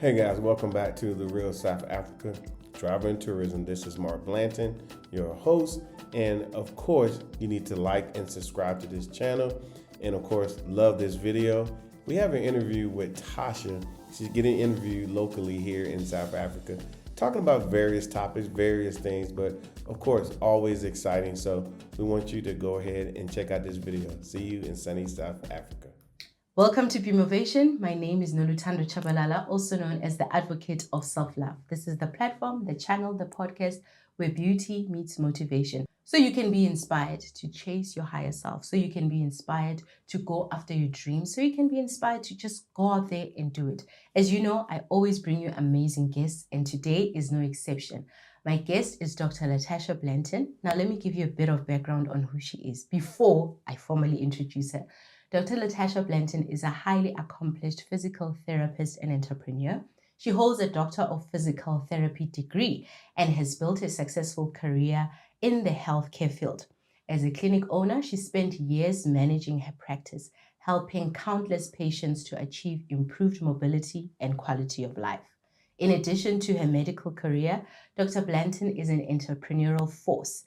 Hey guys, welcome back to the Real South Africa Travel and Tourism. This is Mark Blanton, your host. And of course, you need to like and subscribe to this channel. And of course, love this video. We have an interview with Tasha. She's getting interviewed locally here in South Africa, talking about various topics, various things, but of course, always exciting. So we want you to go ahead and check out this video. See you in sunny South Africa. Welcome to Pimovation. My name is Nolutando Chabalala, also known as the Advocate of Self-Love. This is the platform, the channel, the podcast where beauty meets motivation. So you can be inspired to chase your higher self. So you can be inspired to go after your dreams. So you can be inspired to just go out there and do it. As you know, I always bring you amazing guests, and today is no exception. My guest is Dr. LaTasha Blanton. Now, let me give you a bit of background on who she is before I formally introduce her. Dr. LaTasha Blanton is a highly accomplished physical therapist and entrepreneur. She holds a Doctor of Physical Therapy degree and has built a successful career in the healthcare field. As a clinic owner, she spent years managing her practice, helping countless patients to achieve improved mobility and quality of life. In addition to her medical career, Dr. Blanton is an entrepreneurial force.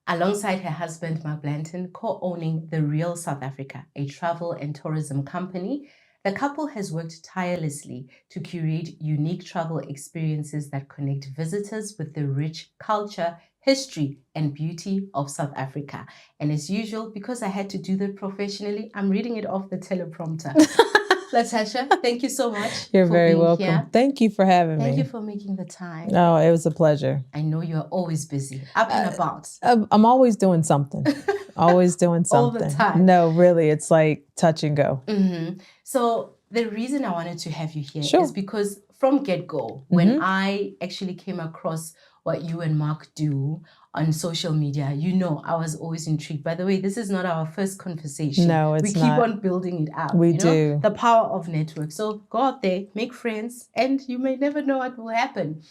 Alongside her husband, Mark Blanton, co-owning The Real South Africa, a travel and tourism company, the couple has worked tirelessly to curate unique travel experiences that connect visitors with the rich culture, history, and beauty of South Africa. And as usual, because I had to do that professionally, I'm reading it off the teleprompter. LaTasha, thank you so much. You're very being welcome. Here. Thank you for having me. Thank you for making the time. No, it was a pleasure. I know you're always busy, up and about. I'm always doing something. Always doing something. All the time. No, really, it's like touch and go. Mm-hmm. So the reason I wanted to have you here is because from get-go, when I actually came across what you and Mark do on social media, you know, I was always intrigued. By the way, this is not our first conversation. No, it's not. We keep on building it up. We do. The power of network. So go out there, make friends, and you may never know what will happen.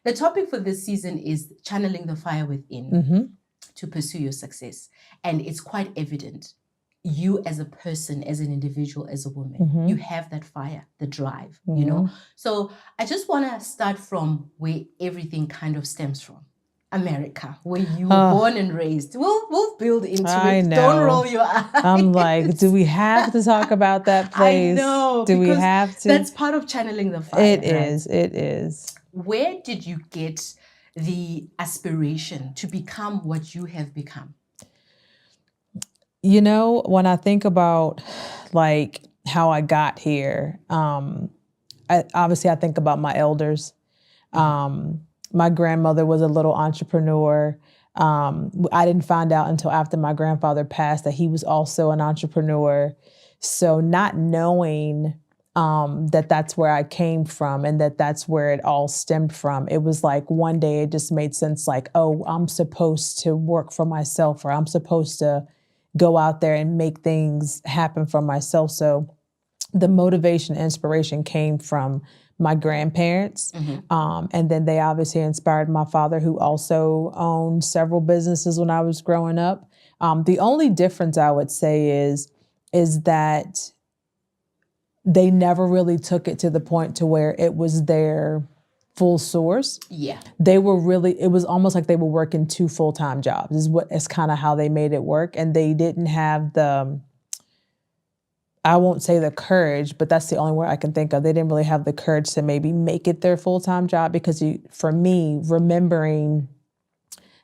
The topic for this season is channeling the fire within to pursue your success. And it's quite evident. You as a person, as an individual, as a woman, you have that fire, the drive, you know. So I just want to start from where everything kind of stems from. America, where you were born and raised. We'll build into it. Know. Don't roll your eyes. I'm like, do we have to talk about that place? I know. Do we have to? That's part of channeling the fire. It is. It is. Where did you get the aspiration to become what you have become? You know, when I think about like how I got here, obviously I think about my elders. My grandmother was a little entrepreneur. I didn't find out until after my grandfather passed that he was also an entrepreneur. So not knowing that that's where I came from and that that's where it all stemmed from, it was like one day it just made sense like, oh, I'm supposed to work for myself, or I'm supposed to go out there and make things happen for myself. So the motivation, inspiration came from my grandparents. And then they obviously inspired my father, who also owned several businesses when I was growing up. The only difference I would say is that they never really took it to the point to where it was their full source. Yeah. They were really, it was almost like they were working 2 full-time jobs is kind of how they made it work. And they didn't have the, I won't say the courage, but that's the only word I can think of. They didn't really have the courage to maybe make it their full-time job, because for me, remembering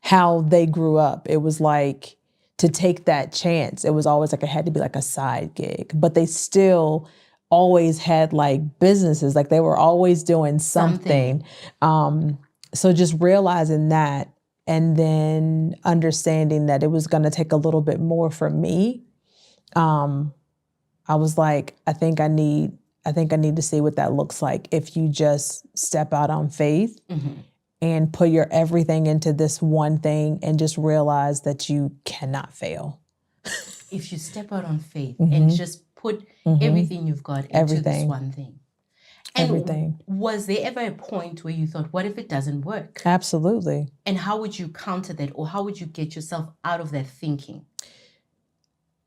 how they grew up, it was like to take that chance. It was always like it had to be like a side gig, but they still always had like businesses, like they were always doing something. So just realizing that, and then understanding that it was going to take a little bit more from me. I was like, I think I need to see what that looks like if you just step out on faith and put your everything into this one thing and just realize that you cannot fail. If you step out on faith and just put everything you've got into this one thing. And everything. Was there ever a point where you thought, what if it doesn't work? Absolutely. And how would you counter that, or how would you get yourself out of that thinking?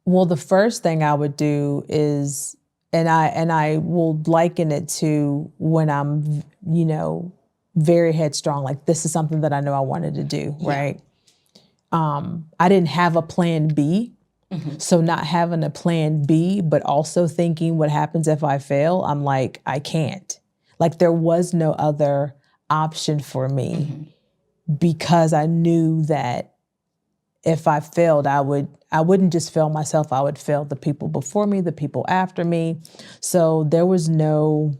Well, the first thing I would do is I will liken it to when I'm, very headstrong, like this is something that I know I wanted to do, right? I didn't have a plan B. So not having a plan B, but also thinking what happens if I fail, I'm like, I can't. Like there was no other option for me because I knew that if I failed, I wouldn't just fail myself, I would fail the people before me, the people after me. So there was no,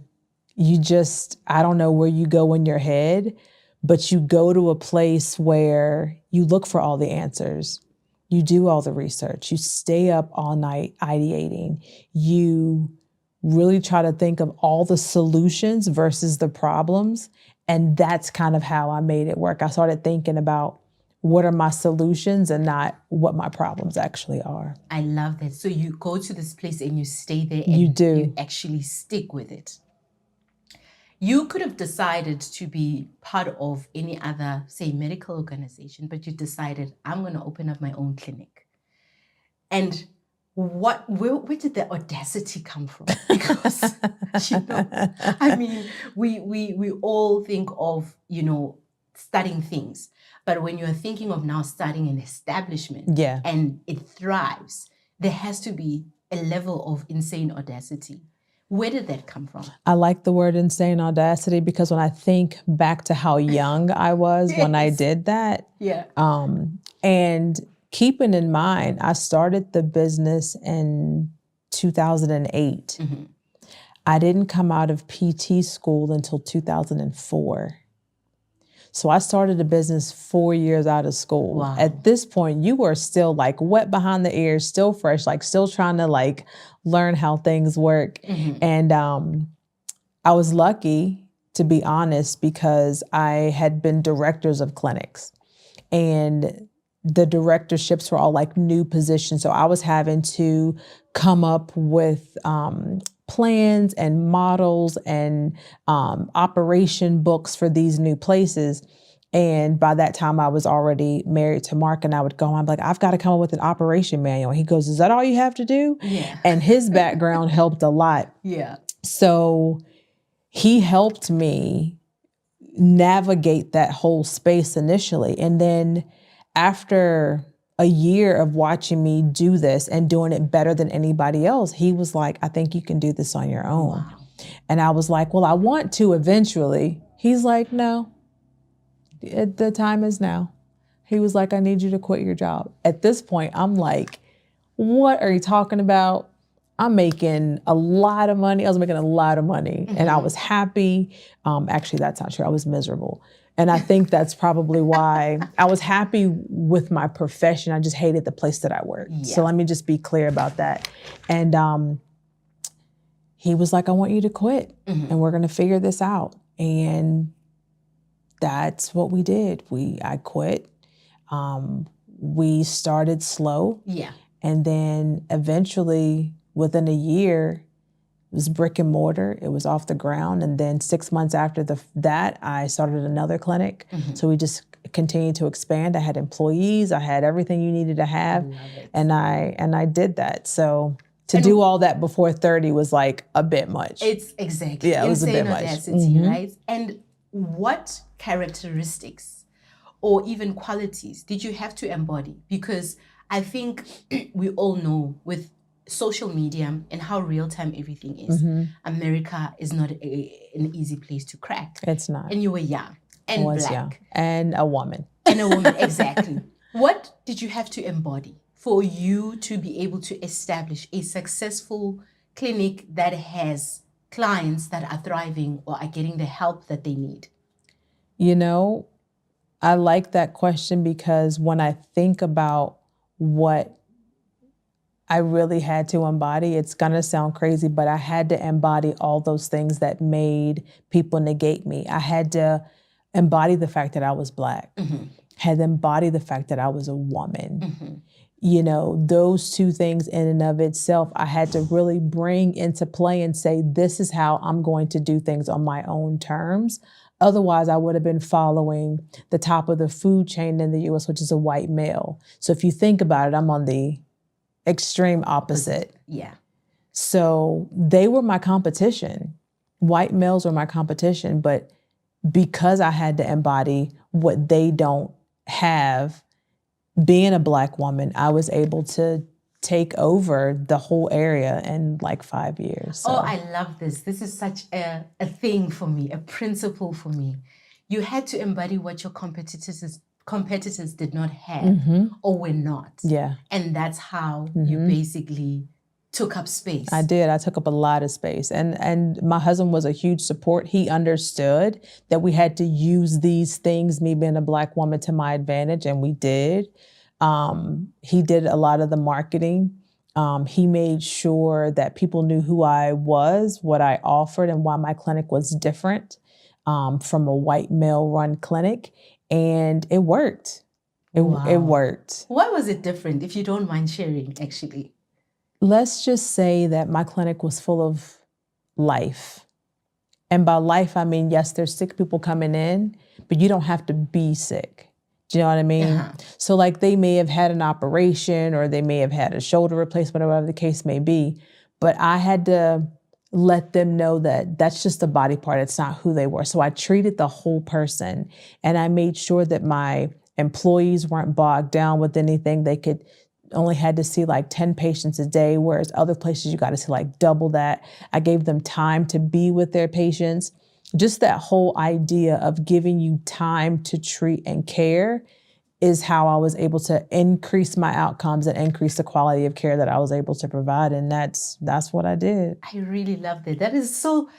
I don't know where you go in your head, but you go to a place where you look for all the answers. You do all the research. You stay up all night ideating. You really try to think of all the solutions versus the problems. And that's kind of how I made it work. I started thinking about what are my solutions and not what my problems actually are. I love that. So you go to this place and you stay there and you actually stick with it. You could have decided to be part of any other, say, medical organization, but you decided, I'm going to open up my own clinic. And where did the audacity come from? Because, I mean, we all think of, starting things. But when you're thinking of now starting an establishment and it thrives, there has to be a level of insane audacity. Where did that come from? I like the word insane audacity because when I think back to how young I was when I did that, and keeping in mind, I started the business in 2008. I didn't come out of PT school until 2004. So I started a business 4 years out of school. Wow. At this point, you were still like wet behind the ears, still fresh, like still trying to like learn how things work. And I was lucky, to be honest, because I had been directors of clinics and the directorships were all like new positions. So I was having to come up with plans and models and operation books for these new places. And by that time I was already married to Mark and I would go, I'm like, I've got to come up with an operation manual. He goes, is that all you have to do? Yeah. And his background helped a lot. Yeah. So he helped me navigate that whole space initially. And then after a year of watching me do this and doing it better than anybody else, he was like, I think you can do this on your own. Wow. And I was like, well, I want to eventually. He's like, no, the time is now. He was like, I need you to quit your job. At this point, I'm like, what are you talking about? I'm making a lot of money. I was making a lot of money and I was happy. Actually, that's not true. I was miserable. And I think that's probably why I was happy with my profession. I just hated the place that I worked. Yeah. So let me just be clear about that. And he was like, I want you to quit and we're going to figure this out. And that's what we did. I quit. We started slow. Yeah. And then eventually within a year, it was brick and mortar. It was off the ground. And then 6 months after that, I started another clinic. So we just continued to expand. I had employees. I had everything you needed to have. And I did that. So to do all that before 30 was like a bit much. It's exactly. Yeah, it was a bit much. Audacity, right? And what characteristics or even qualities did you have to embody? Because I think we all know with social media and how real-time everything is, America is not an easy place to crack. It's not. And you were young and black. Young. And a woman. And a woman, exactly. What did you have to embody for you to be able to establish a successful clinic that has clients that are thriving or are getting the help that they need? You know, I like that question because when I think about what I really had to embody, it's gonna sound crazy, but I had to embody all those things that made people negate me. I had to embody the fact that I was Black, had to embody the fact that I was a woman. You know, those two things in and of itself, I had to really bring into play and say, this is how I'm going to do things on my own terms. Otherwise, I would have been following the top of the food chain in the US, which is a white male. So if you think about it, I'm on the extreme opposite. Yeah. So they were my competition. White males were my competition, but because I had to embody what they don't have, being a Black woman, I was able to take over the whole area in like 5 years. So. Oh, I love this. This is such a thing for me, a principle for me. You had to embody what your competitors did not have or were not. Yeah. And that's how you basically took up space. I did. I took up a lot of space. And my husband was a huge support. He understood that we had to use these things, me being a Black woman, to my advantage, and we did. He did a lot of the marketing. He made sure that people knew who I was, what I offered, and why my clinic was different from a white male-run clinic. And it worked. It worked. Why was it different, if you don't mind sharing, actually? Let's just say that my clinic was full of life. And by life, I mean, yes, there's sick people coming in, but you don't have to be sick. Do you know what I mean? So like they may have had an operation or they may have had a shoulder replacement or whatever the case may be, but I had to let them know that that's just a body part. It's not who they were. So I treated the whole person, and I made sure that my employees weren't bogged down with anything. They only had to see like 10 patients a day, whereas other places you got to see like double that. I gave them time to be with their patients. Just that whole idea of giving you time to treat and care is how I was able to increase my outcomes and increase the quality of care that I was able to provide. And that's what I did. I really love that. That is so,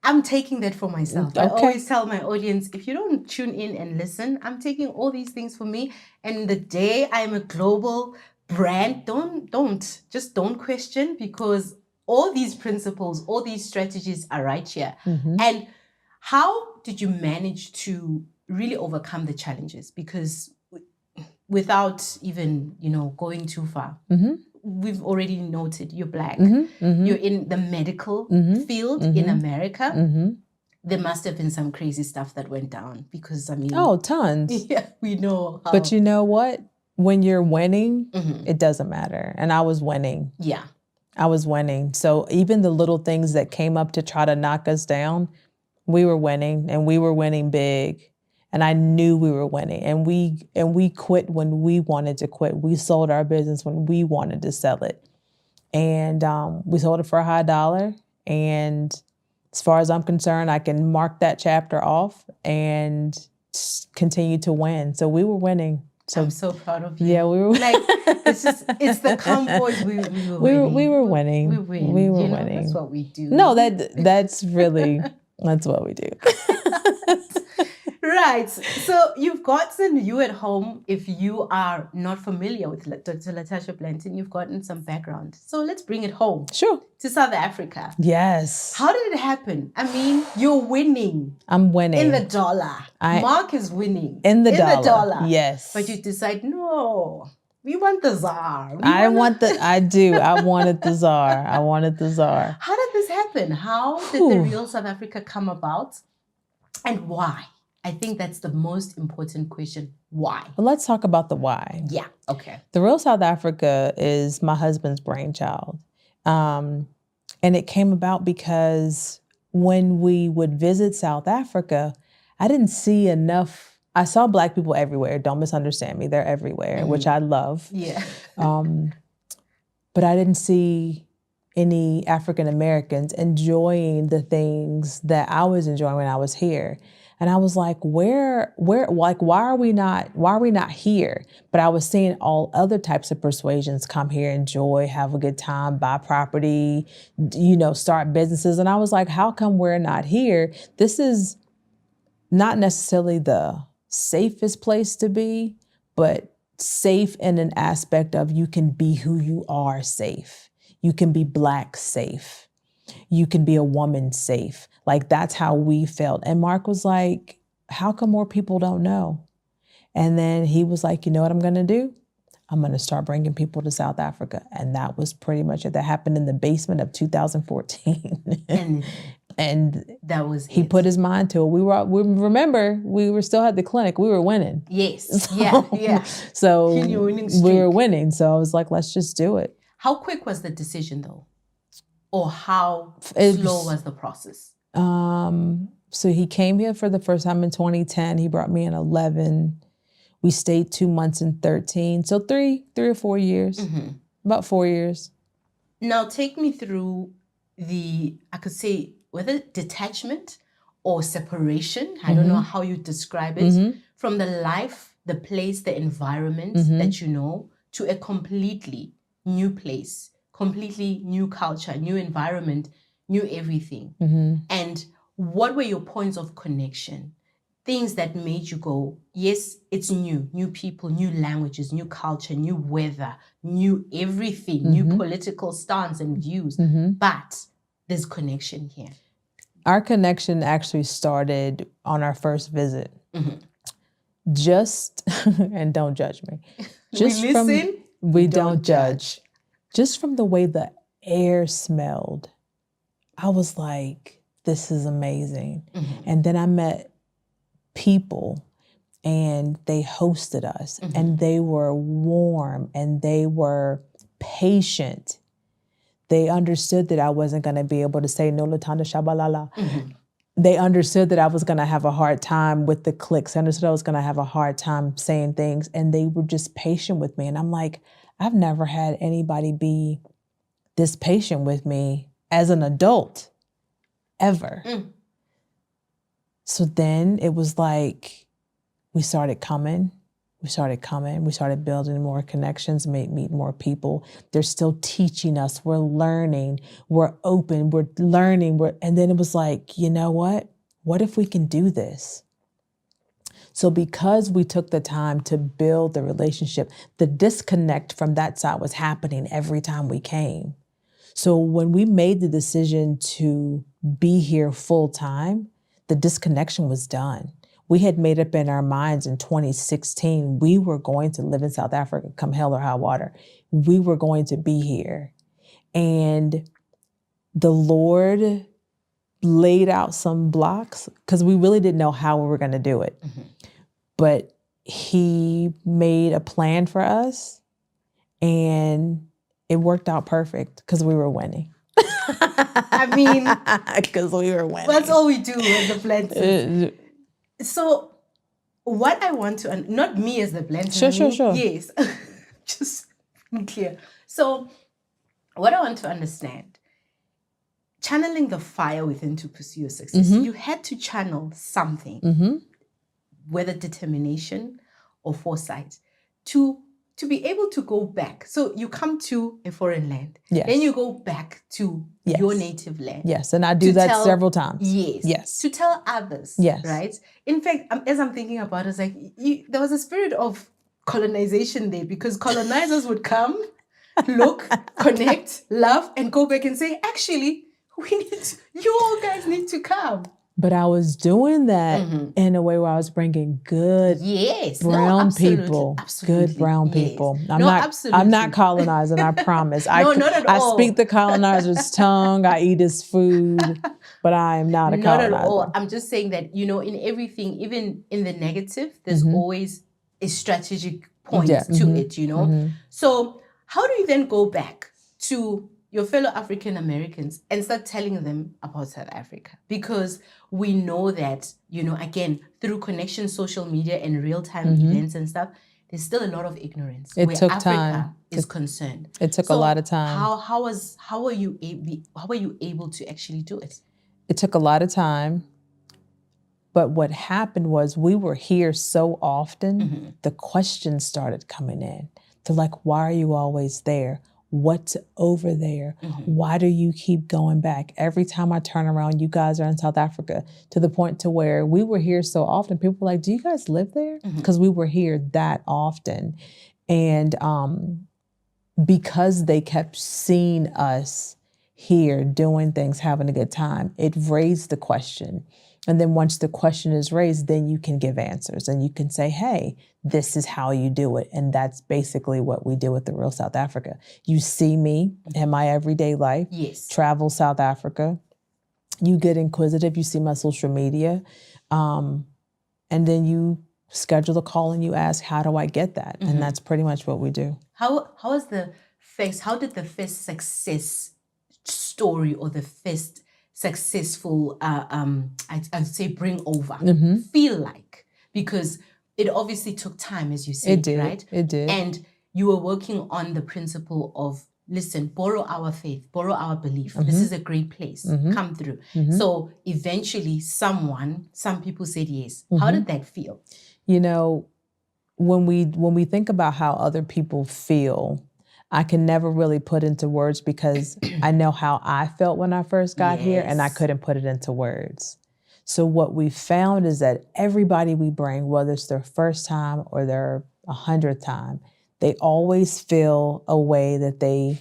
I'm taking that for myself. Okay. I always tell my audience, if you don't tune in and listen, I'm taking all these things for me. And the day I'm a global brand, don't question, because all these principles, all these strategies are right here. And how did you manage to really overcome the challenges? Because without even, going too far, we've already noted you're Black. You're in the medical field in America. There must have been some crazy stuff that went down, because Oh, tons. Yeah, we know how. But you know what? When you're winning, it doesn't matter. And I was winning. Yeah. I was winning. So even the little things that came up to try to knock us down, we were winning, and we were winning big. And I knew we were winning. And we quit when we wanted to quit. We sold our business when we wanted to sell it. And we sold it for a high dollar. And as far as I'm concerned, I can mark that chapter off and continue to win. So we were winning. So I'm so proud of you. Yeah, we were like it's the calm boys. We were winning. We were winning. We win. We were winning. That's what we do. No, that's really that's what we do. Right. So you've gotten, you at home, if you are not familiar with Dr. LaTasha Blanton, you've gotten some background. So let's bring it home. Sure. To South Africa. Yes. How did it happen? You're winning. I'm winning. In the dollar. Mark is winning. In the dollar. Yes. But you decide, no, we want the czar. I wanted the czar. I wanted the czar. How did this happen? How did the real South Africa come about? And why? I think that's the most important question. Why? Well, let's talk about the why. Yeah. Okay. The real South Africa is my husband's brainchild. And it came about because when we would visit South Africa, I didn't see enough. I saw Black people everywhere. Don't misunderstand me. They're everywhere, which I love. Yeah. But I didn't see any African Americans enjoying the things that I was enjoying when I was here. And I was like, why are we not here? But I was seeing all other types of persuasions come here, enjoy, have a good time, buy property, start businesses. And I was like, how come we're not here? This is not necessarily the safest place to be, but safe in an aspect of you can be who you are safe. You can be Black safe. You can be a woman safe. Like, that's how we felt. And Mark was like, how come more people don't know? And then he was like, you know what I'm going to do? I'm going to start bringing people to South Africa. And that was pretty much it. That happened in the basement of 2014. And that was he put his mind to it. We were still at the clinic. We were winning. Yes. So, yeah. So we were winning. So I was like, let's just do it. How quick was the decision though? Or how It slow was- was the process? So he came here for the first time in 2010. He brought me in 11. We stayed 2 months in 13. So three or 4 years, about 4 years. Now take me through I could say, whether detachment or separation, I don't know how you describe it, from the life, the place, the environment that you know, to a completely new place, completely new culture, new environment, new everything. And what were your points of connection? Things that made you go, yes, it's new people, new languages, new culture, new weather, new everything, new political stance and views. But there's connection here. Our connection actually started on our first visit. Just, and don't judge me. Just We listen, we don't judge. Just from the way the air smelled, I was like, this is amazing. And then I met people and they hosted us and they were warm and they were patient. They understood that I wasn't going to be able to say no LaTasha shabalala. They understood that I was going to have a hard time with the clicks. I understood I was going to have a hard time saying things, and they were just patient with me. And I'm like, I've never had anybody be this patient with me as an adult, ever. So then it was like, we started coming. We started building more connections, meet more people. They're still teaching us. We're learning. We're open. We're learning. And then it was like, you know what? What if we can do this? So because we took the time to build the relationship, the disconnect from that side was happening every time we came. So when we made the decision to be here full time, the disconnection was done. We had made up in our minds in 2016, we were going to live in South Africa, come hell or high water. We were going to be here. And the Lord laid out some blocks because we really didn't know how we were going to do it. But he made a plan for us and it worked out perfect because we were winning. I mean, because we were winning. That's all we do as the Blantons. So what I want to, not me as the Blanton. Sure. Yes, just be clear. So what I want to understand, channeling the fire within to pursue your success, you had to channel something, whether determination or foresight, to be able to go back. So you come to a foreign land, then you go back to your native land. Yes, and I do that several times. Yes. To tell others. Yes. Right? In fact, as I'm thinking about it, it's like there was a spirit of colonization there because colonizers would come, look, connect, love, and go back and say, actually, you all guys need to come. But I was doing that in a way where I was bringing good brown people. Absolutely. Good brown people. Absolutely. I'm not colonizing, I promise. Not at all. I speak the colonizer's tongue, I eat his food, but I am not a colonizer. Not at all. I'm just saying that, in everything, even in the negative, there's always a strategic point to it, So how do you then go back to your fellow African Americans and start telling them about South Africa? Because we know that, again, through connection, social media, and real-time events and stuff, there's still a lot of ignorance where Africa is concerned. It took a lot of time. How were you able to actually do it? It took a lot of time. But what happened was we were here so often, the questions started coming in. They're like, why are you always there? What's over there? Why do you keep going back? Every time I turn around, you guys are in South Africa, to the point to where we were here so often. People were like, do you guys live there? Because we were here that often. And because they kept seeing us here doing things, having a good time, it raised the question. And then once the question is raised, then you can give answers and you can say, hey, this is how you do it. And that's basically what we do with The Real South Africa. You see me in my everyday life, travel South Africa. You get inquisitive, you see my social media, and then you schedule a call and you ask, how do I get that? And that's pretty much what we do. How did the first success story or the first successful, I'd say, bring over feel like? Because it obviously took time, as you said, It did. right? It did. And you were working on the principle of, listen, borrow our faith, borrow our belief. This is a great place. Come through. So eventually some people said yes. How did that feel? You know, when we think about how other people feel, I can never really put into words because I know how I felt when I first got here, and I couldn't put it into words. So what we found is that everybody we bring, whether it's their first time or their 100th time, they always feel a way that they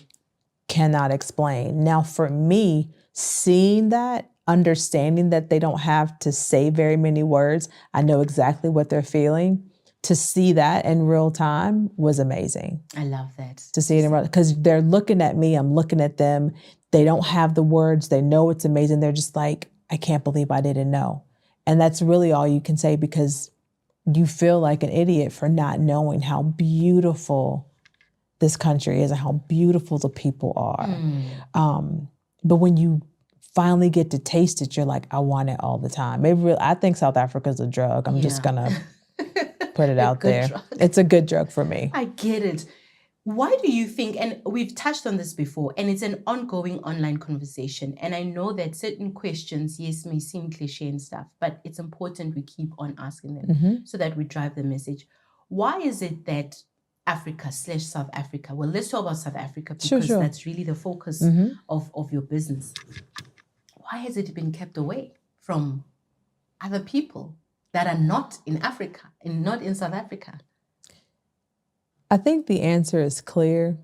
cannot explain. Now, for me, seeing that, understanding that they don't have to say very many words, I know exactly what they're feeling. To see that in real time was amazing. I love that. To see it in real, because they're looking at me, I'm looking at them. They don't have the words. They know it's amazing. They're just like, I can't believe I didn't know. And that's really all you can say, because you feel like an idiot for not knowing how beautiful this country is and how beautiful the people are. But when you finally get to taste it, you're like, I want it all the time. I think South Africa is a drug. I'm just gonna put it out there. Drug. It's a good drug for me. I get it. Why do you think, and we've touched on this before, and it's an ongoing online conversation, and I know that certain questions, yes, may seem cliche and stuff, but it's important we keep on asking them so that we drive the message. Why is it that Africa/South Africa, well, let's talk about South Africa because that's really the focus of your business. Why has it been kept away from other people that are not in Africa and not in South Africa? I think the answer is clear.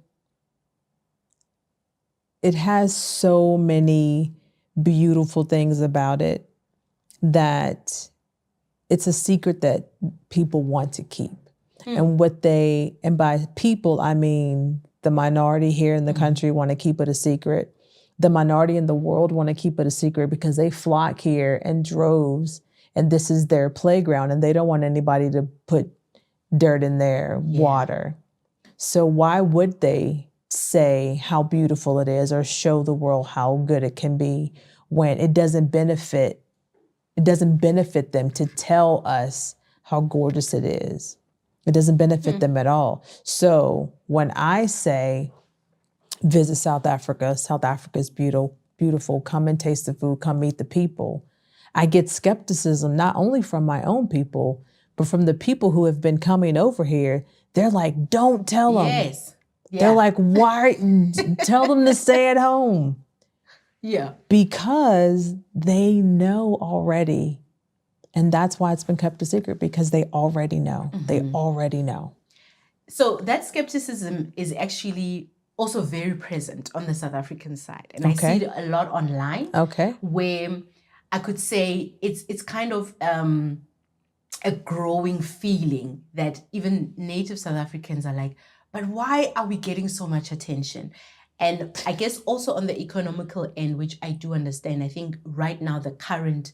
It has so many beautiful things about it that it's a secret that people want to keep. And and by people, I mean the minority here in the country want to keep it a secret. The minority in the world want to keep it a secret because they flock here in droves, and this is their playground, and they don't want anybody to put dirt in their water. So why would they say how beautiful it is or show the world how good it can be when it doesn't benefit them to tell us how gorgeous it is? It doesn't benefit them at all. So when I say, visit South Africa, South Africa is beautiful, come and taste the food, come meet the people, I get skepticism not only from my own people, but from the people who have been coming over here. They're like, don't tell them. Yes. Yeah. They're like, why? Tell them to stay at home. Yeah. Because they know already. And that's why it's been kept a secret, because they already know. They already know. So that skepticism is actually also very present on the South African side. And I see it a lot online. Where I could say it's kind of a growing feeling that even native South Africans are like, but why are we getting so much attention? And I guess also on the economical end, which I do understand, I think right now the current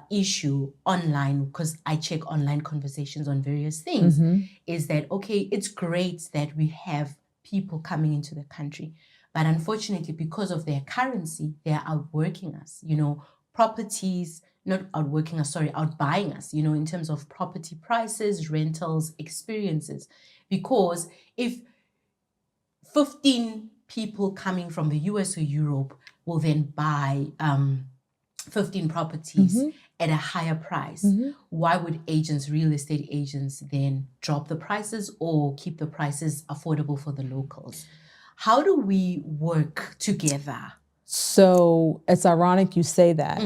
issue online, because I check online conversations on various things, is that, okay, it's great that we have people coming into the country, but unfortunately, because of their currency, they are outworking us, properties, not outworking us, outbuying us, in terms of property prices, rentals, experiences. Because if 15 people coming from the US or Europe will then buy 15 properties at a higher price, why would real estate agents then drop the prices or keep the prices affordable for the locals? How do we work together? So it's ironic you say that,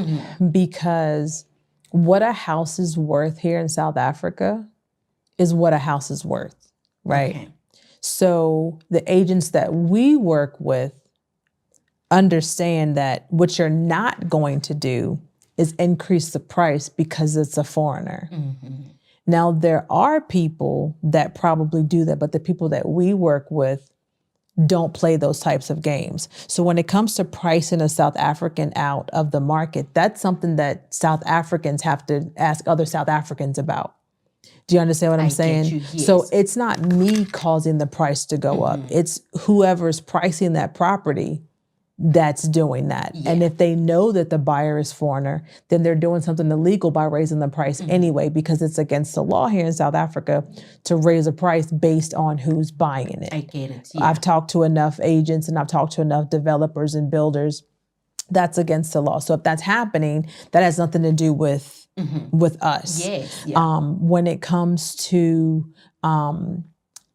because what a house is worth here in South Africa is what a house is worth, right? Okay. So the agents that we work with understand that what you're not going to do is increase the price because it's a foreigner. Now, there are people that probably do that, but the people that we work with don't play those types of games. So when it comes to pricing a South African out of the market, that's something that South Africans have to ask other South Africans about. Do you understand what I'm saying? Yes. So it's not me causing the price to go up. It's whoever's pricing that property that's doing that. Yeah. And if they know that the buyer is foreigner, then they're doing something illegal by raising the price anyway, because it's against the law here in South Africa to raise a price based on who's buying it. I get it. Yeah. I've talked to enough agents and I've talked to enough developers and builders. That's against the law. So if that's happening, that has nothing to do with us. Yes. Yeah. When it comes to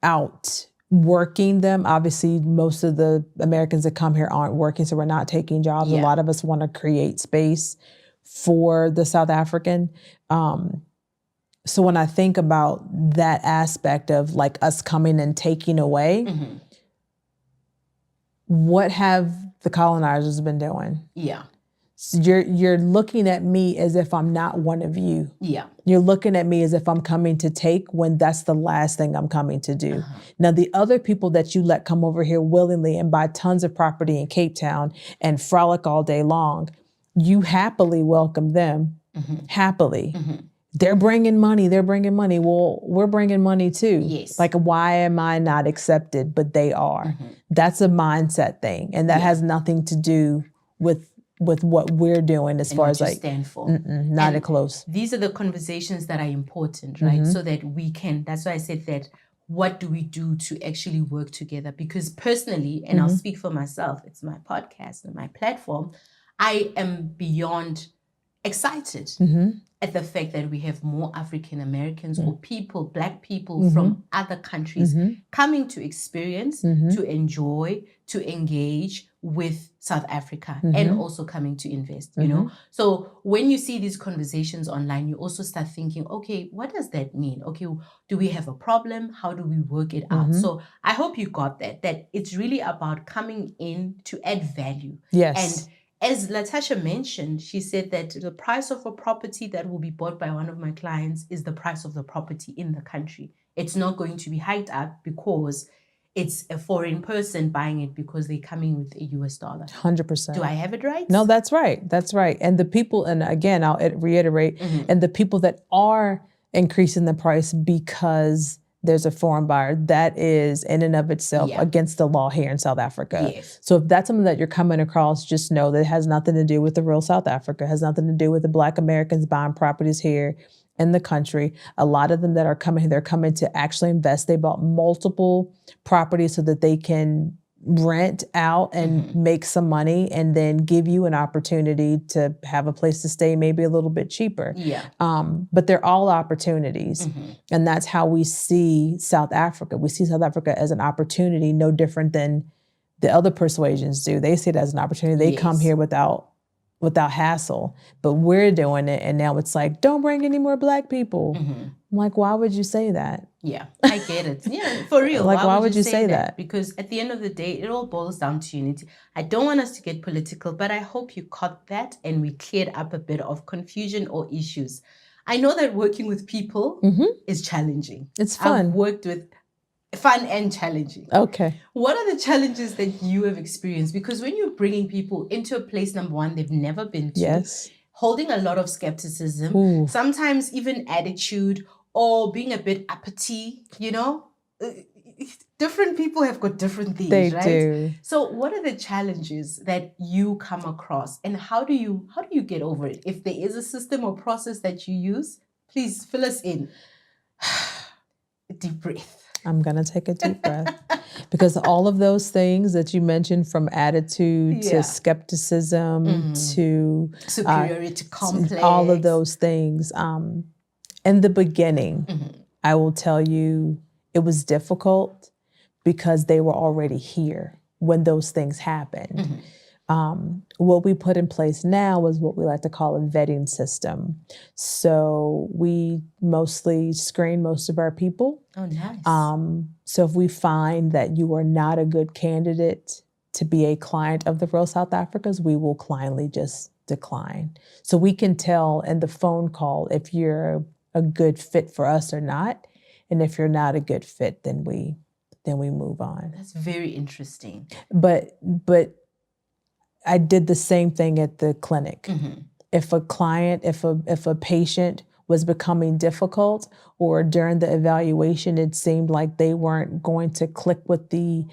outworking them, obviously most of the Americans that come here aren't working, so we're not taking jobs. Yeah. A lot of us want to create space for the South African. So when I think about that aspect of like us coming and taking away, what have the colonizers been doing? Yeah. So you're looking at me as if I'm not one of you. Yeah. You're looking at me as if I'm coming to take when that's the last thing I'm coming to do. Now, the other people that you let come over here willingly and buy tons of property in Cape Town and frolic all day long, you happily welcome them, happily. They're bringing money. Well, we're bringing money too. Yes. Like, why am I not accepted? But they are. That's a mindset thing. And that has nothing to do with what we're doing as far as like stand for. Not And close. These are the conversations that are important, right? So that we can, that's why I said that, what do we do to actually work together? Because personally, and I'll speak for myself, it's my podcast and my platform, I am beyond excited at the fact that we have more African Americans or people, Black people from other countries coming to experience, to enjoy, to engage with South Africa and also coming to invest, you know? So when you see these conversations online, you also start thinking, okay, what does that mean? Okay, do we have a problem? How do we work it out? So I hope you got that it's really about coming in to add value. Yes. And as LaTasha mentioned, she said that the price of a property that will be bought by one of my clients is the price of the property in the country. It's not going to be hiked up because it's a foreign person buying it because they're coming with a US dollar. 100%. Do I have it right? No, that's right. That's right. And the people, and again, I'll reiterate, and the people that are increasing the price because there's a foreign buyer, that is in and of itself against the law here in South Africa. Yes. So if that's something that you're coming across, just know that it has nothing to do with the real South Africa. It has nothing to do with the Black Americans buying properties here in the country. A lot of them that are coming here, they're coming to actually invest. They bought multiple properties so that they can rent out and make some money and then give you an opportunity to have a place to stay maybe a little bit cheaper. Yeah. But they're all opportunities. And that's how we see South Africa. We see South Africa as an opportunity, no different than the other persuasions do. They see it as an opportunity. They come here without hassle, but we're doing it. And now it's like, don't bring any more Black people. I'm like, why would you say that? Yeah, I get it. Yeah, for real. Like, why would you say that? Because at the end of the day, it all boils down to unity. I don't want us to get political, but I hope you caught that and we cleared up a bit of confusion or issues. I know that working with people is challenging. It's fun. I've worked with fun and challenging. Okay. What are the challenges that you have experienced? Because when you're bringing people into a place, number one, they've never been to. Yes. Holding a lot of skepticism, sometimes even attitude or being a bit uppity, you know? Different people have got different things, They right? do. So what are the challenges that you come across and how do you get over it? If there is a system or process that you use, please fill us in. Deep breath. I'm going to take a deep breath because all of those things that you mentioned, from attitude to skepticism to superiority complex, all of those things. In the beginning, I will tell you it was difficult because they were already here when those things happened. What we put in place now is what we like to call a vetting system. So we mostly screen most of our people. Oh, nice. So if we find that you are not a good candidate to be a client of the Real South Africans, we will kindly just decline. So we can tell in the phone call if you're a good fit for us or not. And if you're not a good fit, then we move on. That's very interesting. But I did the same thing at the clinic. If a client, if a patient was becoming difficult, or during the evaluation, it seemed like they weren't going to click with the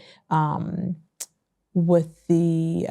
with the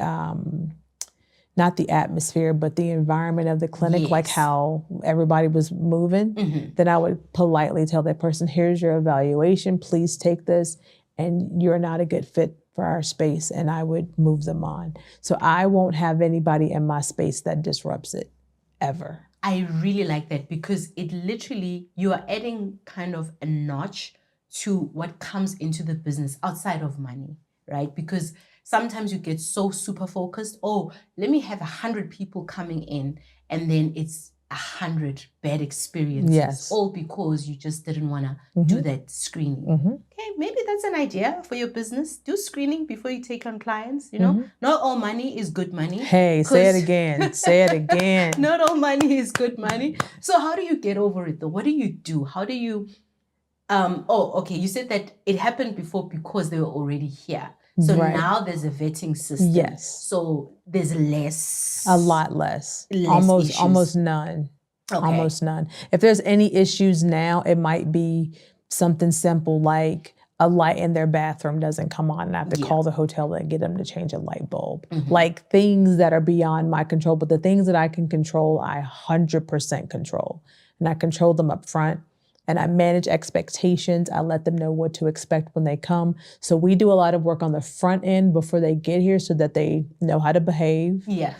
not the atmosphere, but the environment of the clinic, like Yes. how everybody was moving, then I would politely tell that person, here's your evaluation, please take this, and you're not a good fit for our space, and I would move them on. So I won't have anybody in my space that disrupts it, ever. I really like that because it literally, you are adding kind of a notch to what comes into the business outside of money, right? Because sometimes you get so super focused. Oh, let me have 100 people coming in, and then it's 100 bad experiences, Yes. all because you just didn't want to do that screening. Okay, maybe that's an idea for your business. Do screening before you take on clients. You know, not all money is good money. Hey, say it again. Say it again. Not all money is good money. So how do you get over it though? What do you do? How do you okay, you said that it happened before because they were already here. So Right. now there's a vetting system. Yes. So there's A lot less. Less issues. Almost none. Okay. Almost none. If there's any issues now, it might be something simple like a light in their bathroom doesn't come on and I have to call the hotel and get them to change a light bulb. Like things that are beyond my control, but the things that I can control, I 100% control. And I control them up front. And I manage expectations. I let them know what to expect when they come. So we do a lot of work on the front end before they get here so that they know how to behave. Yeah.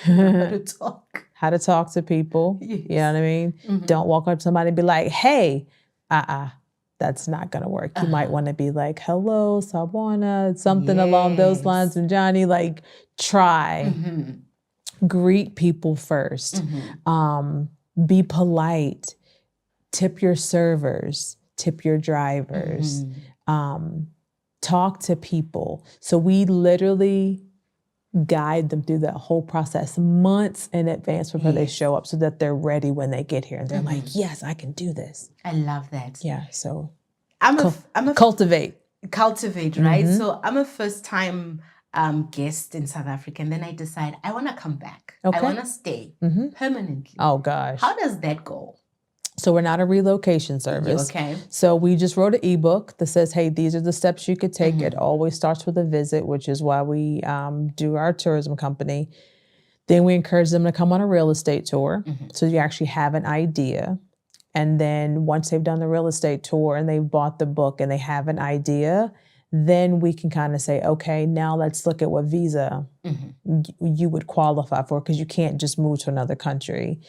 How to talk. How to talk to people. Yes. You know what I mean? Don't walk up to somebody and be like, hey, that's not going to work. You might want to be like, hello, Sabwana, something along those lines. And Johnny, like, try. Greet people first. Be polite. Tip your servers, tip your drivers, talk to people. So we literally guide them through that whole process months in advance before they show up so that they're ready when they get here. And they're like, yes, I can do this. I love that. Yeah, so I'm a cultivate. Cultivate, right? So I'm a first time guest in South Africa, and then I decide I want to come back. Okay. I want to stay permanently. Oh, gosh. How does that go? So we're not a relocation service. Okay. So we just wrote an ebook that says, hey, these are the steps you could take. It always starts with a visit, which is why we do our tourism company. Then we encourage them to come on a real estate tour. So you actually have an idea. And then once they've done the real estate tour and they've bought the book and they have an idea, then we can kind of say, okay, now let's look at what visa you would qualify for, because you can't just move to another country.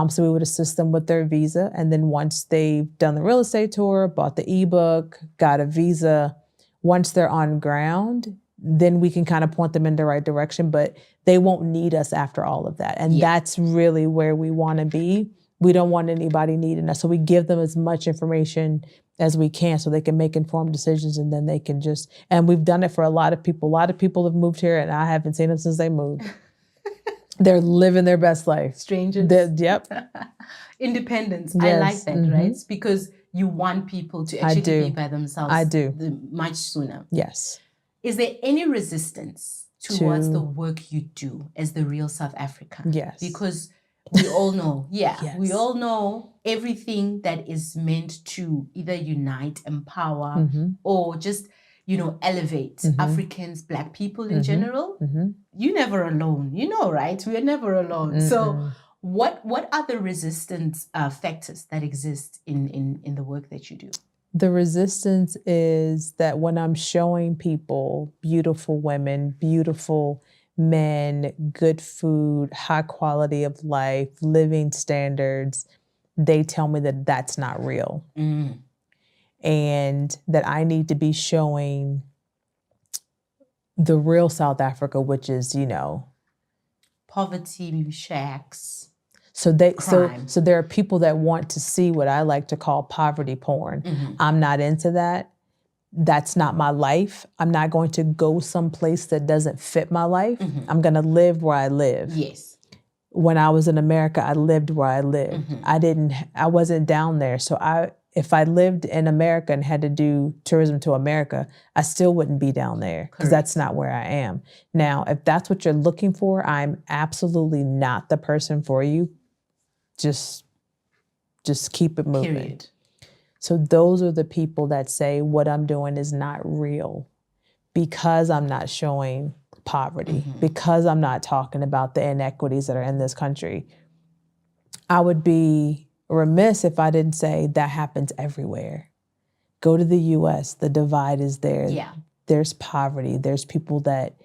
So we would assist them with their visa. And then once they've done the real estate tour, bought the ebook, got a visa, once they're on ground, then we can kind of point them in the right direction, but they won't need us after all of that. And that's really where we want to be. We don't want anybody needing us. So we give them as much information as we can so they can make informed decisions, and then they can just, and we've done it for a lot of people. A lot of people have moved here and I haven't seen them since they moved. They're living their best life. Strangers. Yep. Independence. Yes. I like that, right? Because you want people to actually be by themselves. I do. Much sooner. Yes. Is there any resistance towards the work you do as the real South African? Yes. Because we all know, we all know everything that is meant to either unite, empower, or just, elevate Africans, Black people in general. You're never alone, right? We're never alone. So what are the resistance factors that exist in the work that you do? The resistance is that when I'm showing people beautiful women, beautiful men, good food, high quality of life, living standards, they tell me that that's not real. And that I need to be showing the real South Africa, which is, poverty, shacks. So there are people that want to see what I like to call poverty porn. I'm not into that. That's not my life. I'm not going to go someplace that doesn't fit my life. I'm going to live where I live. Yes. When I was in America, I lived where I lived. I wasn't down there. So if I lived in America and had to do tourism to America, I still wouldn't be down there because that's not where I am. Now, if that's what you're looking for, I'm absolutely not the person for you. Just keep it moving. Period. So those are the people that say what I'm doing is not real. because I'm not showing poverty, because I'm not talking about the inequities that are in this country, I would be remiss if I didn't say that happens everywhere. Go to the US, the divide is there. Yeah. There's poverty. There's people that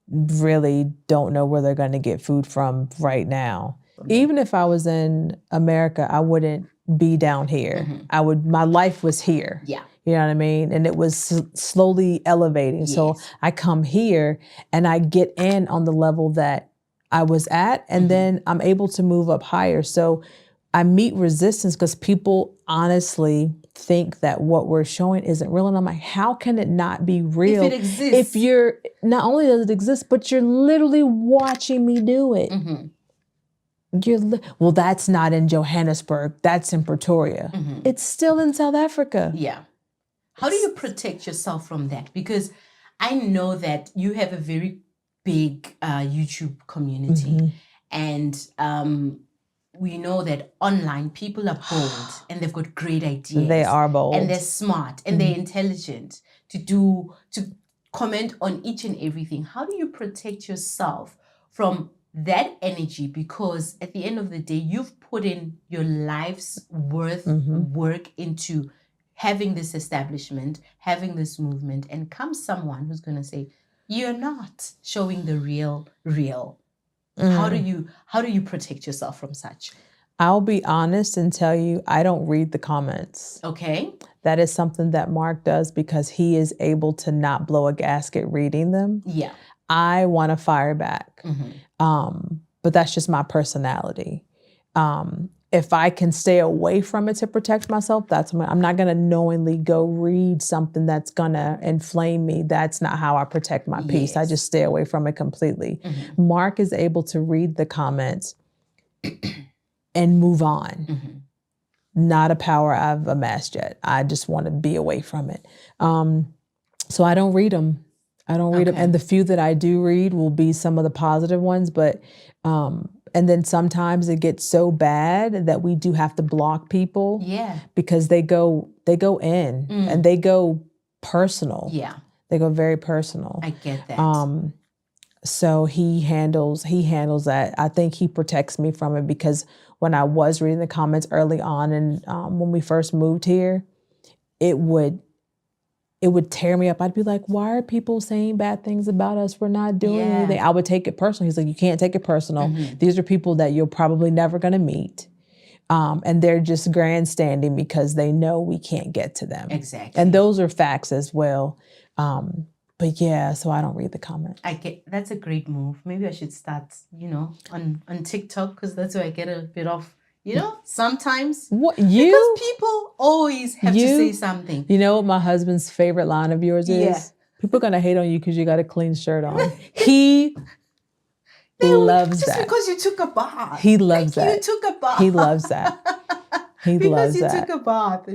really don't know where they're going to get food from right now. Even if I was in America, I wouldn't be down here. My life was here. Yeah. You know what I mean? And it was slowly elevating. Yes. So I come here and I get in on the level that I was at, and then I'm able to move up higher. So I meet resistance because people honestly think that what we're showing isn't real. And I'm like, how can it not be real? If it exists. If you're, not only does it exist, but you're literally watching me do it. Well, that's not in Johannesburg. That's in Pretoria. It's still in South Africa. Yeah. How do you protect yourself from that? Because I know that you have a very big YouTube community. And we know that online people are bold and they've got great ideas. They are bold. And they're smart and they're intelligent to comment on each and everything. How do you protect yourself from that energy? Because at the end of the day, you've put in your life's worth work into having this establishment, having this movement, and comes someone who's going to say, you're not showing the real. How do you protect yourself from such? I'll be honest and tell you, I don't read the comments. Okay. That is something that Mark does because he is able to not blow a gasket reading them. Yeah. I want to fire back. But that's just my personality. If I can stay away from it to protect myself, I'm not going to knowingly go read something that's going to inflame me. That's not how I protect my peace. I just stay away from it completely. Mark is able to read the comments and move on. Not a power I've amassed yet. I just want to be away from it. So I don't read them. And the few that I do read will be some of the positive ones, but and then sometimes it gets so bad that we do have to block people. Yeah. Because they go in and they go personal. Yeah. They go very personal. I get that. So he handles that. I think he protects me from it because when I was reading the comments early on and when we first moved here, it would tear me up. I'd be like, why are people saying bad things about us? We're not doing anything. I would take it personal. He's like, you can't take it personal. These are people that you're probably never going to meet. And they're just grandstanding because they know we can't get to them. Exactly. And those are facts as well. But yeah, so I don't read the comments. That's a great move. Maybe I should start, on TikTok because that's where I get a bit of, sometimes. What because people always have to say something. You know what my husband's favorite line of yours is? Yeah. People are gonna hate on you because you got a clean shirt on. He loves just that. Just because you took a bath. He loves that. You took a bath. He loves that. He loves that. Because you took a bath,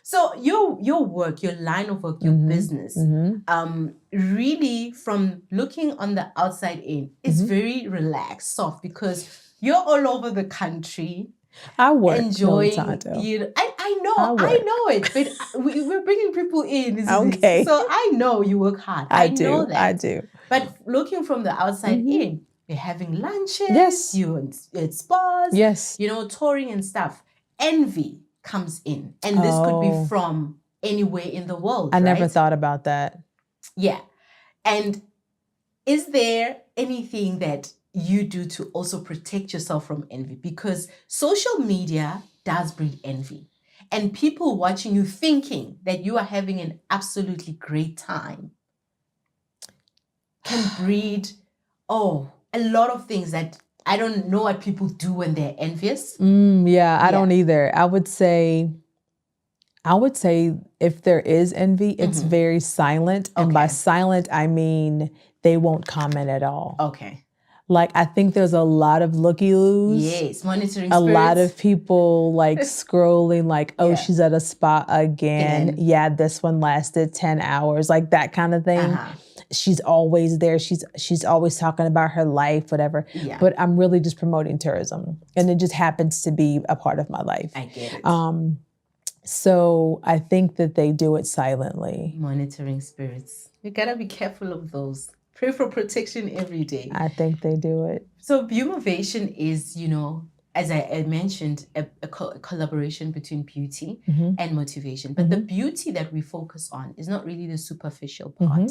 So your work, your line of work, your business, really from looking on the outside in, is very relaxed, soft, because you're all over the country. I work. Enjoying, no, I know it, but we're bringing people in. Okay. So I know you work hard. I know that. I do. But looking from the outside in, you're having lunches. Yes. You're at spas. Yes. Touring and stuff. Envy comes in, and this could be from anywhere in the world. I never thought about that. Yeah. And is there anything that you do to also protect yourself from envy? Because social media does breed envy, and people watching you thinking that you are having an absolutely great time can breed a lot of things that I don't know what people do when they're envious. I don't either. I would say if there is envy, it's very silent. And by silent, I mean they won't comment at all. Okay. Like, I think there's a lot of looky-loos. Yes, monitoring a spirits. lot of people like scrolling like, she's at a spa again. Yeah, this one lasted 10 hours. Like that kind of thing. She's always there. She's always talking about her life, whatever. Yeah. But I'm really just promoting tourism. And it just happens to be a part of my life. I get it. So I think that they do it silently. Monitoring spirits. You gotta be careful of those. Pray for protection every day. I think they do it. So Beaumovation is, as I mentioned, a collaboration between beauty and motivation. But the beauty that we focus on is not really the superficial part.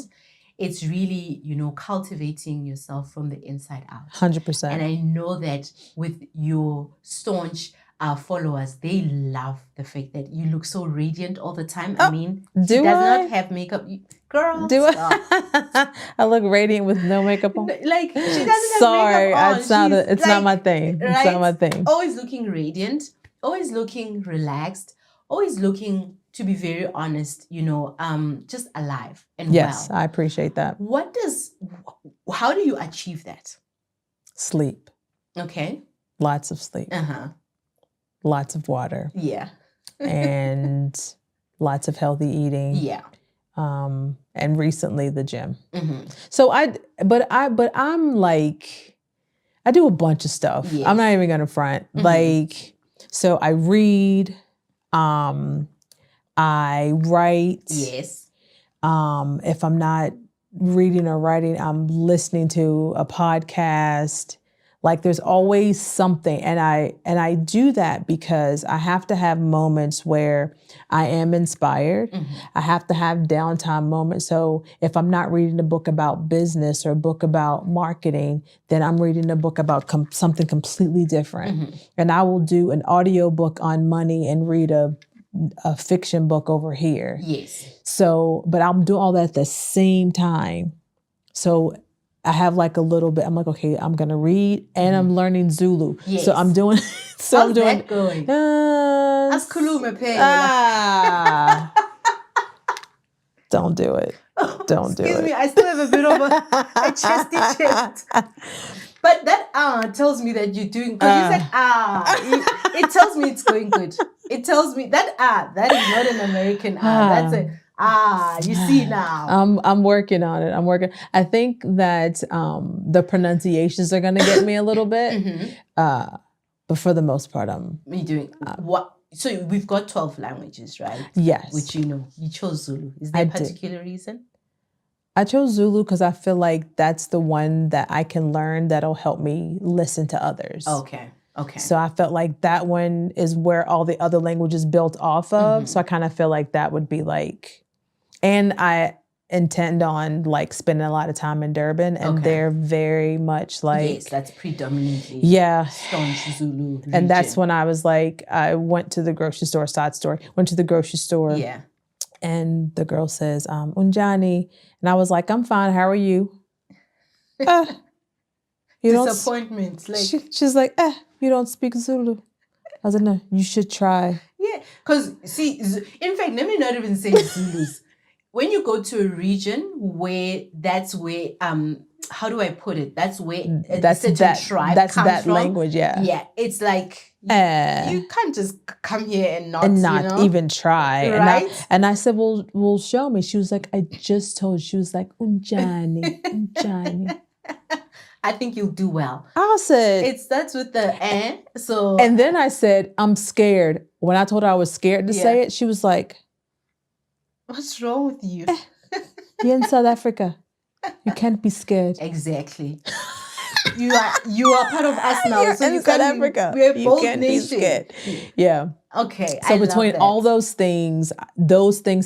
It's really, cultivating yourself from the inside out. 100%. And I know that with your staunch followers, they love the fact that you look so radiant all the time. I mean, she does not have makeup. Girl, I look radiant with no makeup on? Like, she doesn't have Sorry, makeup on. it's not my thing. Right? It's not my thing. Always looking radiant, always looking relaxed, always looking, to be very honest, just alive and yes, well. I appreciate that. How do you achieve that? Sleep. Okay. Lots of sleep. Lots of water. Yeah. And lots of healthy eating. Yeah. And recently the gym. So I'm like, I do a bunch of stuff. Yes. I'm not even gonna front. Like, so I read, I write. Yes. If I'm not reading or writing, I'm listening to a podcast. Like, there's always something. And I do that because I have to have moments where I am inspired. I have to have downtime moments. So if I'm not reading a book about business or a book about marketing, then I'm reading a book about something completely different. And I will do an audio book on money and read a fiction book over here. Yes. So, but I'm doing all that at the same time. So I have like a little bit, I'm like, okay, I'm going to read and I'm learning Zulu. Yes. So I'm doing, How's that going? Askhulume phela. Don't do it. Don't do it. Excuse me, I still have a bit of a chesty chest. But that tells me that you're doing, because you said it tells me it's going good. It tells me that that is not an American that's a you see now. I'm working on it. I think that the pronunciations are going to get me a little bit. But for the most part, You're doing what? So we've got 12 languages, right? Yes. Which you chose Zulu. Is there a particular reason? I chose Zulu because I feel like that's the one that I can learn that'll help me listen to others. Okay. So I felt like that one is where all the other languages built off of. So I kind of feel like that would be like, and I intend on like spending a lot of time in Durban, and they're very much like, yes, that's predominantly staunch Zulu region. And that's when I was like, I went to the grocery store, went to the grocery store. Yeah. And the girl says, Unjani. And I was like, I'm fine. How are you? Disappointment. She's like, you don't speak Zulu. I was like, no, you should try. Yeah. Because, see, in fact, let me not even say Zulus. When you go to a region where how do I put it? That's where tribe that's comes that from. Language, yeah. Yeah, it's like you can't just come here and not even try, right? And I said, well, show me. She was like, I just told you. She was like, Unjani. I think you'll do well. I said it starts with the so. And then I said, I'm scared. When I told her I was scared to say it, she was like, what's wrong with you? You're in South Africa. You can't be scared. Exactly. You are part of us now. You're so in South Africa. We're both can't nations. Be scared. Yeah. Okay. So between all those things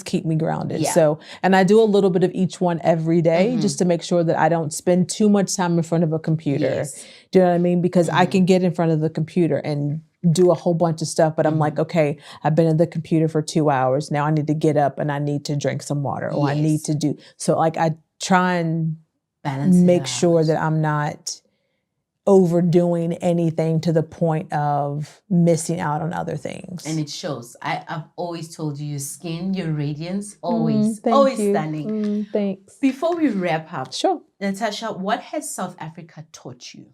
keep me grounded. Yeah. So, and I do a little bit of each one every day just to make sure that I don't spend too much time in front of a computer. Yes. Do you know what I mean? Because I can get in front of the computer and do a whole bunch of stuff, but I'm like, okay, I've been at the computer for 2 hours. Now I need to get up and I need to drink some water, or I need to do. So like I try and make sure that I'm not overdoing anything to the point of missing out on other things. And it shows. I've always told you, your skin, your radiance, always you. stunning. Thanks. Before we wrap up, sure, LaTasha, what has South Africa taught you?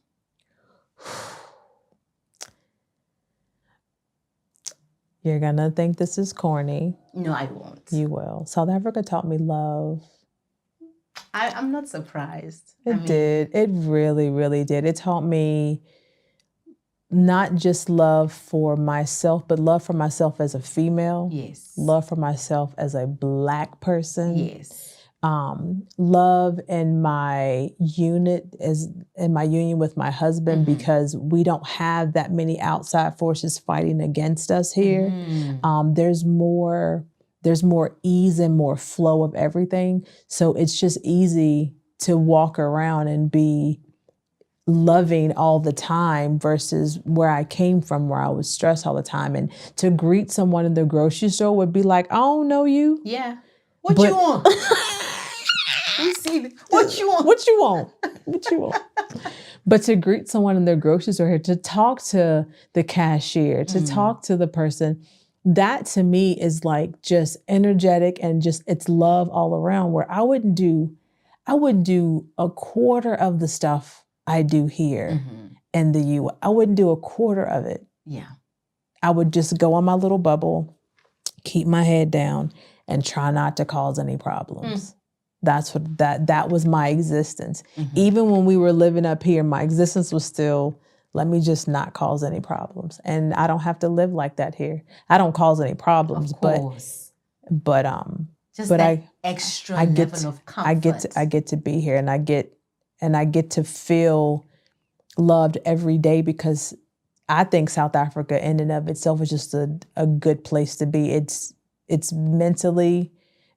You're gonna think this is corny. No, I won't. You will. South Africa taught me love. I'm not surprised. It did. It really, really did. It taught me not just love for myself, but love for myself as a female. Yes. Love for myself as a Black person. Yes. Love in my union with my husband, because we don't have that many outside forces fighting against us here. There's more ease and more flow of everything. So it's just easy to walk around and be loving all the time versus where I came from, where I was stressed all the time. And to greet someone in the grocery store would be like, I don't know you. Yeah. What you want? We see what you want. What you want? What you want? But to greet someone in their grocery store here, to talk to the cashier, to talk to the person, that to me is like just energetic and just it's love all around, where I would do a quarter of the stuff I do here in the U.S. I wouldn't do a quarter of it. Yeah. I would just go on my little bubble, keep my head down, and try not to cause any problems. That's what that was my existence. Even when we were living up here, my existence was still, let me just not cause any problems. And I don't have to live like that here. I don't cause any problems, Of course. but just but that extra level of comfort. I get to be here, and I get to feel loved every day, because I think South Africa in and of itself is just a good place to be. It's mentally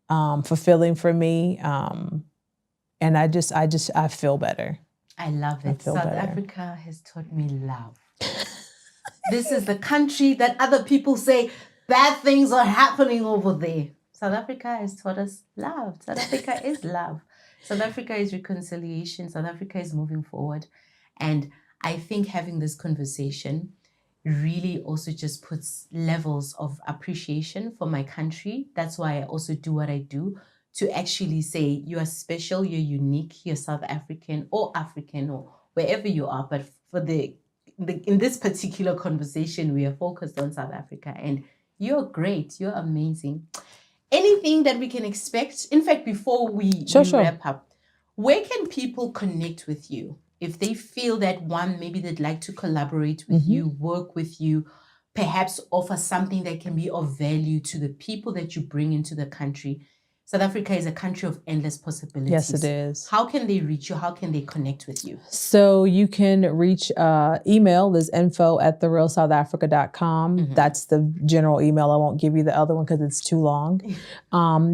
fulfilling for me. And I feel better. I love it. South better. Africa has taught me love. This is the country that other people say bad things are happening over there. South Africa has taught us love. South Africa is love. South Africa is reconciliation. South Africa is moving forward. And I think having this conversation really also just puts levels of appreciation for my country. That's why I also do what I do, to actually say you are special, you're unique, you're South African or African or wherever you are. But for in this particular conversation, we are focused on South Africa, and you're great, you're amazing. Anything that we can expect? In fact, before we wrap up, where can people connect with you? If they feel that maybe they'd like to collaborate with you, work with you, perhaps offer something that can be of value to the people that you bring into the country. South Africa is a country of endless possibilities. Yes, it is. How can they reach you? How can they connect with you? So you can reach email is info@therealsouthafrica.com. That's the general email. I won't give you the other one because it's too long.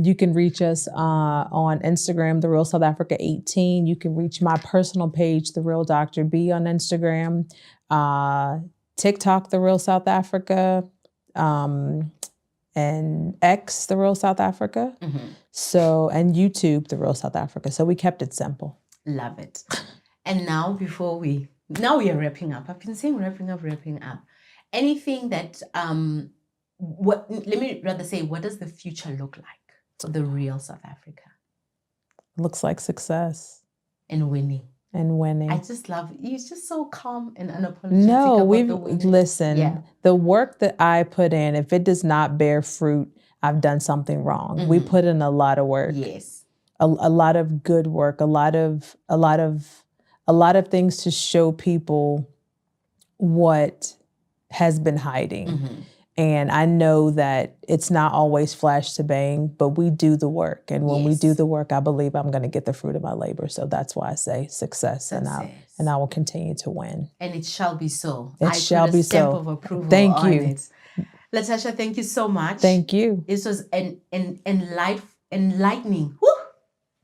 You can reach us on Instagram, The Real South Africa 18. You can reach my personal page, The Real Dr. B, on Instagram. TikTok, The Real South Africa. And X, The Real South Africa. So, and YouTube, The Real South Africa. So we kept it simple. Love it. And now we are wrapping up. I've been saying wrapping up. Anything that, let me rather say, what does the future look like for the real South Africa? Looks like success. And winning. I just love it. You're just so calm and unapologetic. No, listen, the work that I put in, if it does not bear fruit, I've done something wrong. We put in a lot of work. Yes. A lot of good work, a lot of things to show people what has been hiding. And I know that it's not always flash to bang, but we do the work. And when we do the work, I believe I'm going to get the fruit of my labor. So that's why I say success. And I will continue to win. And it shall be so. It shall be so. Stamp of approval. Thank on you. It. LaTasha, thank you so much. Thank you. This was an enlightening. Woo!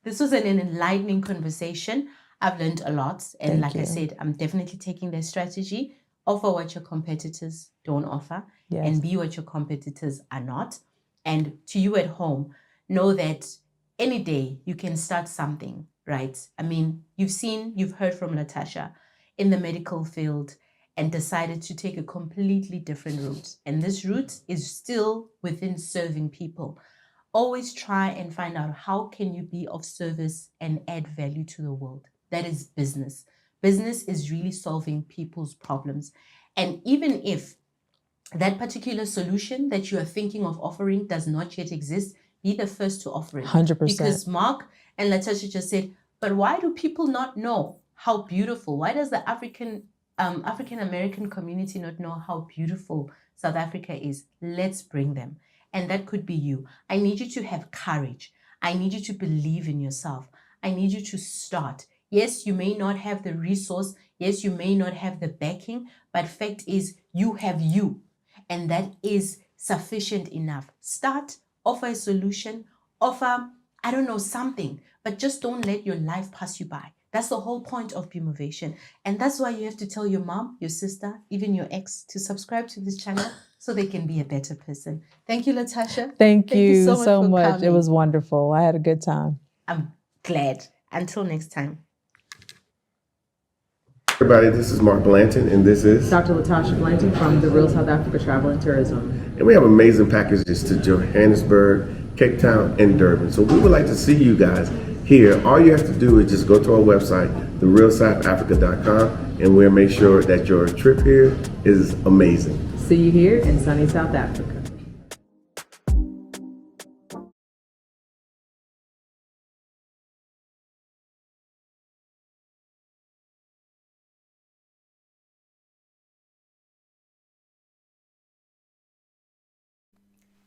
This was an enlightening conversation. I've learned a lot. And like I said, I'm definitely taking the strategy. Offer what your competitors don't offer, and be what your competitors are not. And to you at home, know that any day you can start something, right? I mean, you've heard from LaTasha in the medical field and decided to take a completely different route. And this route is still within serving people. Always try and find out how can you be of service and add value to the world. That is business. Business is really solving people's problems. And even if that particular solution that you are thinking of offering does not yet exist, be the first to offer it. 100%. Because Mark and LaTasha just said, but why do people not know how beautiful? Why does the African African American community not know how beautiful South Africa is. Let's bring them. And that could be you. I need you to have courage. I need you to believe in yourself. I need you to start. Yes, you may not have the resource. Yes, you may not have the backing, but fact is you have you. And that is sufficient enough. Start, offer a solution, offer, I don't know, something, but just don't let your life pass you by. That's the whole point of Bemovation. And that's why you have to tell your mom, your sister, even your ex to subscribe to this channel so they can be a better person. Thank you, LaTasha. Thank you so for much. It coming. was wonderful. I had a good time. I'm glad. Until next time. Everybody, this is Mark Blanton, and this is Dr. LaTasha Blanton from the Real South Africa Travel and Tourism. and we have amazing packages to Johannesburg, Cape Town, and Durban. So we would like to see you guys here. All you have to do is just go to our website, therealsouthafrica.com, and we'll make sure that your trip here is amazing. See you here in sunny South Africa.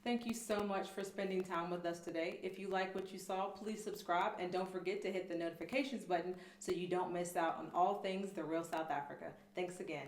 Thank you so much for spending time with us today. If you like what you saw, please subscribe and don't forget to hit the notifications button so you don't miss out on all things The Real South Africa. Thanks again.